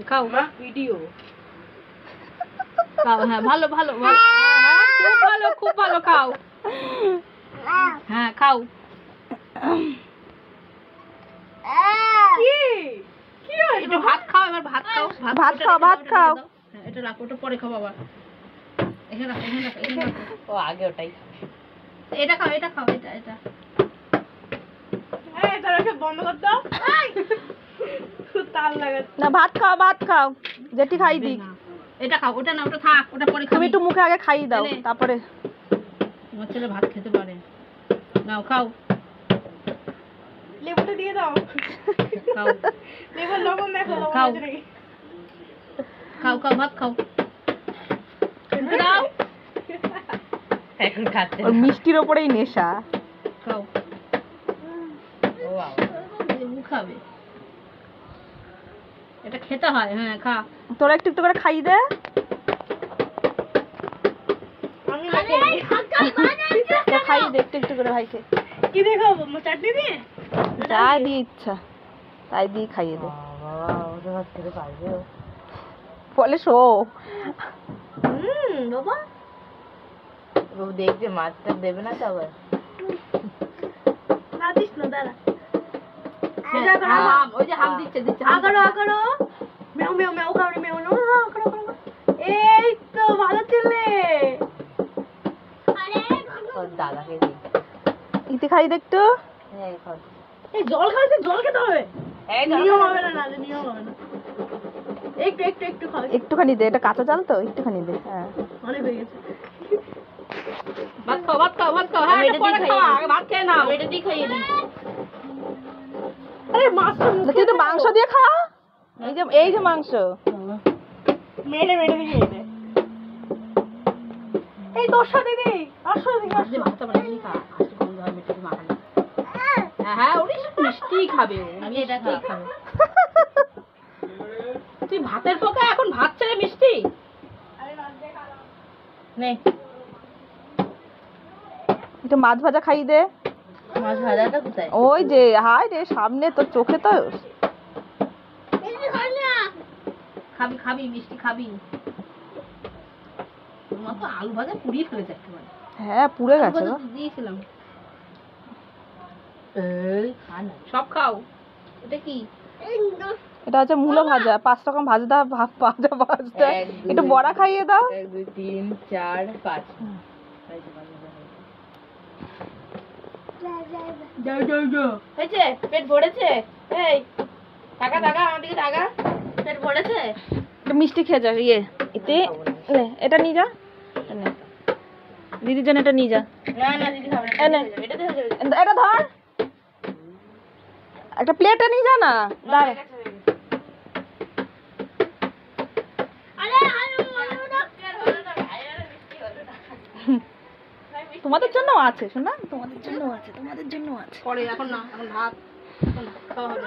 খাও ভিডিও খাও। হ্যাঁ ভালো ভালো ভালো, খুব ভালো খুব ভালো, খাও। হ্যাঁ খাও। একটু ভাত খাও, এবার ভাত খাও। ভাত খাও, ভাত খাও। হ্যাঁ এটা রাখো, ওটা পরে খাও বাবা। এখানে রাখো, এখানে রাখো, এখানে রাখো। ও আগে ওটাই। এটা খাও, এটা খাও, এটা এটা। এই তোরা সব বন্ধ কর দাও। তাল লাগে না, ভাত খাও, ভাত খাও, জেঠি খাই দিক। এটা খাও, ওটা না, ওটা থাক, ওটা পরে খাবি। তুমি একটু মুখে আগে খাইয়ে দাও, তারপরে। তোমার ছেলে ভাত খেতে পারে। নাও খাও। লেবুটা দিয়ে দাও। খাও। লেবুর লবণ দেখো, খাও। খাও খাও, ভাত খাও। দাও। এখন খাচ্ছে। ওর মিষ্টির ওপরেই নেশা। খাও। ও বাবা, লেবু খাবে। এটা খেতে হয়। হ্যাঁ খা। তোরা একটু একটু করে খাইয়ে দে। আমি খাইয়ে দে একটু একটু করে ভাইকে। কি দিয়ে খাবো? চাটনি দিয়ে? যা দিয়ে ইচ্ছা তাই দিয়ে খাইয়ে দে। বলে শো। বাবা ও দেখবে, মাছটা দেবে না তো আবার। না দিস না, দাঁড়া। ওই যে হাম দিচ্ছে দিচ্ছে। আগারো আগারো, মেও মেও মেও খাবে, মেও নো আগারো আগারো। এই তো ভালো ছেলে। আরে দাদাকে দি। ইতি খাইয়ে দে একটু। হ্যাঁ খাও। এই জল খাইতে, জল খেতে হবে। এই নিয়ম হবে না, নালে নিয়ম হবে না। একটু একটু একটু খাও। একটুখানি দে, এটা কাঁচা চাল তো, একটুখানি দে। হ্যাঁ অনেক হয়ে গেছে। ভাত খাও, ভাত খাও, ভাত খাও। হ্যাঁ এটা পরে খাও, আগে ভাত খেয়ে নাও। এটা দিয়ে খাইয়ে দিই। আরে মাছটা তুই তো মাংস দিয়ে খা। এই যে মাংস মেরে মেরে দিয়ে দে। এই তোর সাথে দে, আসো দিকে আসো। ভাতটা বানিয়ে খা, আসলে কোন ধরনের মিষ্টি মাখানো। হ্যাঁ হ্যাঁ, ওরে মিষ্টি খাবে ও। আমি এটা খাবো। তুই ভাতের পোকা, এখন ভাত ছেড়ে মিষ্টি। আরে ভাত দে, খা নে। একটু মাছ ভাজা খাইয়ে দে। মাছ ভাজাটা কোথায়? ওই যে হায় রে, সামনে তোর চোখে তো। খাবি খাবি, মিষ্টি খাবি। তোমার তো আলু ভাজা পুড়িয়ে ফেলেছে একেবারে। হ্যাঁ পুড়ে গেছে গো। দিয়েছিলাম। এই খা না, সব খাও। এটা কি? এটা হচ্ছে মূলো ভাজা। 5 রকম ভাজা ভাজা ভাজা। একটু বড়া খাইয়ে দাও। 1 2 3 4 5। যাও যাও যাও। হয়েছে? পেট ভরেছে? এই টাকা টাকা, আমার দিকে টাকা। পেট ভরেছে? একটু মিষ্টি খেয়ে যা। এতে নে, এটা নিয়ে যা। নে, দিদির জন্য এটা নিয়ে যা। না না দিদি খাবে না। এটা দিয়ে হয়ে যাবে। এটা ধর, একটা প্লেটে নিয়ে যা না। দাঁড়া। তোমাদের জন্য আছে শোনা, তোমাদের জন্য আছে, তোমাদের জন্য আছে। পরে এখন না, এখন ভাত খাওয়া হবে।